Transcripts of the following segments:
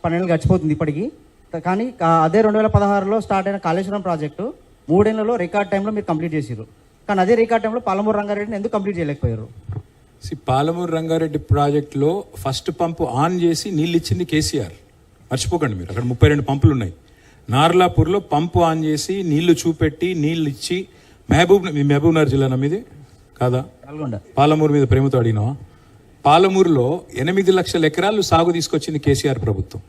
12 గడిచిపోతుంది ఇప్పటికి. కానీ అదే 2016లో స్టార్ట్ అయిన కాళేశ్వరం ప్రాజెక్టు 3 ఏళ్లలో రికార్డ్ టైంలో మీరు కంప్లీట్ చేసారు. కానీ అదే రికార్డ్ టైంలో పాలమూరు రంగారెడ్డిని ఎందుకు కంప్లీట్ చేయలేకపోయారు? పాలమూరు రంగారెడ్డి ప్రాజెక్టులో ఫస్ట్ పంపు ఆన్ చేసి నీళ్ళు ఇచ్చింది కేసీఆర్. మర్చిపోకండి మీరు, అక్కడ 32 పంపులు ఉన్నాయి. నార్లాపూర్లో పంపు ఆన్ చేసి నీళ్లు చూపెట్టి నీళ్ళు ఇచ్చి మహబూబ్నగర్ జిల్లా మీది కాదా? పాలమూరు మీద ప్రేమతో అడిగినావా? పాలమూరులో 8 లక్షల ఎకరాలు సాగు తీసుకొచ్చింది కేసీఆర్ ప్రభుత్వం.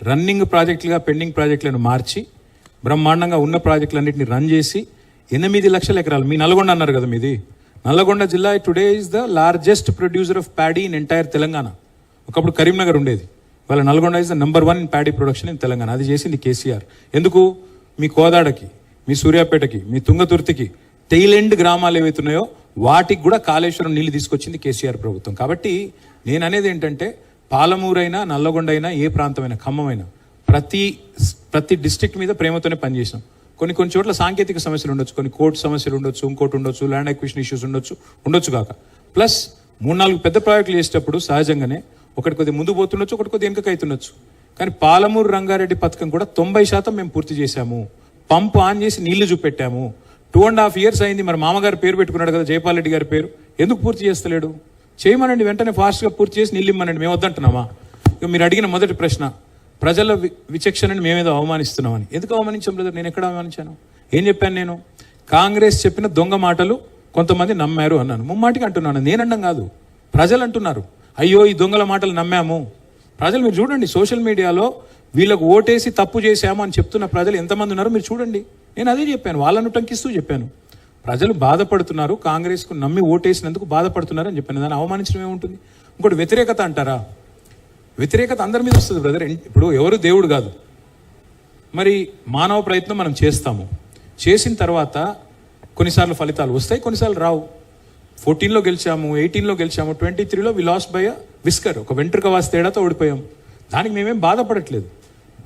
రన్నింగ్ ప్రాజెక్టులుగా పెండింగ్ ప్రాజెక్టులను మార్చి బ్రహ్మాండంగా ఉన్న ప్రాజెక్టులన్నింటినీ రన్ చేసి 8 లక్షల ఎకరాలు. మీ నల్గొండ అన్నారు కదా, మీది నల్గొండ జిల్లా today is the largest producer of paddy in entire Telangana. ఒకప్పుడు కరీంనగర్ ఉండేది, వాళ్ళ Nalgonda is the number 1 in paddy production in Telangana. అది చేసింది కేసీఆర్. ఎందుకు? మీ కోదాడకి, మీ సూర్యాపేటకి, మీ తుంగతుర్తికి టెయిల్ గ్రామాలు ఏవైతున్నాయో వాటికి కూడా కాళేశ్వరం నీళ్లు తీసుకొచ్చింది కేసీఆర్ ప్రభుత్వం. కాబట్టి నేను అనేది ఏంటంటే, పాలమూరైనా నల్లగొండ అయినా ఏ ప్రాంతమైనా ఖమ్మమైనా ప్రతి డిస్ట్రిక్ట్ మీద ప్రేమతోనే పనిచేసినాం. కొన్ని చోట్ల సాంకేతిక సమస్యలు ఉండొచ్చు, కొన్ని కోర్టు సమస్యలు ఉండొచ్చు, ఇంకోటి ఉండొచ్చు, ల్యాండ్ అక్విజిషన్ ఇష్యూస్ ఉండొచ్చు కాక. ప్లస్ 3-4 పెద్ద ప్రాజెక్టులు చేసేటప్పుడు సహజంగానే ఒకటి కొద్దిగా ముందు పోతుండొచ్చు, ఒకటి కొద్దిగా వెనుక అవుతుండొచ్చు. కానీ పాలమూరు రంగారెడ్డి పథకం కూడా 90% మేము పూర్తి చేశాము. పంపు ఆన్ చేసి నీళ్లు చూపెట్టాము. 2.5 years అయింది. మరి మామగారు పేరు పెట్టుకున్నాడు కదా, జయపాల్ రెడ్డి గారి పేరు, ఎందుకు పూర్తి చేస్తలేడు? చేయమనండి, వెంటనే ఫాస్ట్గా పూర్తి చేసి నీళ్ళు ఇమ్మనండి. మేము వద్దంటున్నామా? ఇక మీరు అడిగిన మొదటి ప్రశ్న, ప్రజల విచక్షణని మేమేదో అవమానిస్తున్నామని. ఎందుకు అవమానించాం బ్రదర్? నేను ఎక్కడ అవమానించాను? ఏం చెప్పాను నేను? కాంగ్రెస్ చెప్పిన దొంగ మాటలు కొంతమంది నమ్మారు అన్నాను. ముమ్మాటికి అంటున్నాను, నేనండం కాదు, ప్రజలు అంటున్నారు. అయ్యో ఈ దొంగల మాటలు నమ్మాము. ప్రజలు మీరు చూడండి, సోషల్ మీడియాలో వీళ్ళకు ఓటేసి తప్పు చేశాము అని చెప్తున్న ప్రజలు ఎంతమంది ఉన్నారో మీరు చూడండి. నేను అదే చెప్పాను, వాళ్ళను టంకిస్తూ చెప్పాను. ప్రజలు బాధపడుతున్నారు, కాంగ్రెస్కు నమ్మి ఓటేసినందుకు బాధపడుతున్నారు అని చెప్పాను. దాన్ని అవమానించడం ఏముంటుంది? ఇంకోటి వ్యతిరేకత అంటారా? వ్యతిరేకత అందరి మీద వస్తుంది బ్రదర్. ఇప్పుడు ఎవరు దేవుడు కాదు. మరి మానవ ప్రయత్నం మనం చేస్తాము. చేసిన తర్వాత కొన్నిసార్లు ఫలితాలు వస్తాయి, కొన్నిసార్లు రావు. 14లో గెలిచాము, 18లో గెలిచాము, 23లో వి లాస్ట్ బై విస్కర్, ఒక వెంట్రుక వాసి తేడాతో ఓడిపోయాం. దానికి మేమేం బాధపడట్లేదు.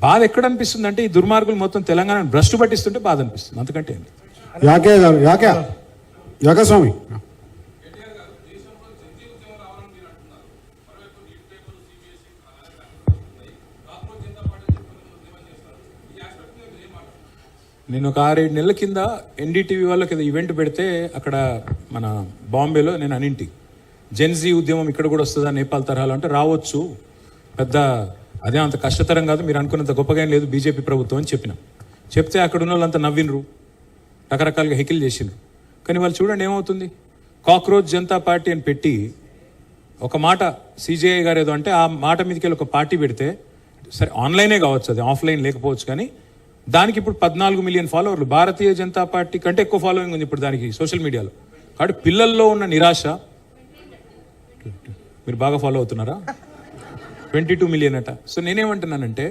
బాధ ఎక్కడ అనిపిస్తుంది అంటే, ఈ దుర్మార్గులు మొత్తం తెలంగాణను భ్రష్టు పట్టిస్తుంటే బాధ అనిపిస్తుంది, అంతకంటే ఏంటి. స్వామి నేను ఒక 6-7 నెలల కింద ఎన్డీటీవీ వాళ్ళకి ఈవెంట్ పెడితే అక్కడ మన బాంబేలో నేను అనింటి జెన్జీ ఉద్యమం ఇక్కడ కూడా వస్తుందా నేపాల్ తరహాలో అంటే, రావచ్చు, పెద్ద అదే అంత కష్టతరం కాదు, మీరు అనుకున్నంత గొప్పగా ఏం లేదు బీజేపీ ప్రభుత్వం అని చెప్తే అక్కడ ఉన్న వాళ్ళంతా నవ్వినరు, రకరకాలుగా హెకిల్ చేసిండ్రు. కానీ వాళ్ళు చూడండి ఏమవుతుంది. కాక్రోచ్ జనతా పార్టీ అని పెట్టి ఒక మాట సిజేఐ గారు ఏదో అంటే, ఆ మాట మీదకి వెళ్ళి ఒక పార్టీ పెడితే, సరే ఆన్లైనే కావచ్చు, అది ఆఫ్లైన్ లేకపోవచ్చు, కానీ దానికి ఇప్పుడు 14 మిలియన్ ఫాలోవర్లు. భారతీయ జనతా పార్టీ కంటే ఎక్కువ ఫాలోయింగ్ ఉంది ఇప్పుడు దానికి సోషల్ మీడియాలో. కాబట్టి పిల్లల్లో ఉన్న నిరాశ, మీరు బాగా ఫాలో అవుతున్నారా? 22 మిలియన్ అట. సో నేనేమంటున్నానంటే,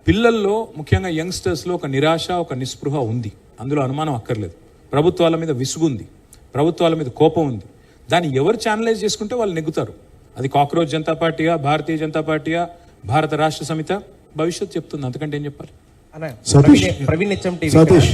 పిల్లల్లో ముఖ్యంగా యంగ్స్టర్స్లో ఒక నిరాశ, ఒక నిస్పృహ ఉంది, అందులో అనుమానం అక్కర్లేదు. ప్రభుత్వాల మీద విసుగుంది, ప్రభుత్వాల మీద కోపం ఉంది. దాన్ని ఎవరు ఛానలైజ్ చేసుకుంటే వాళ్ళు నెగ్గుతారు. అది కాక్రోచ్ జనతా పార్టీయా, భారతీయ జనతా పార్టీయా, భారత రాష్ట్ర సమిత, భవిష్యత్ చెప్తుంది, అంతకంటే ఏం చెప్పాలి. సతీష్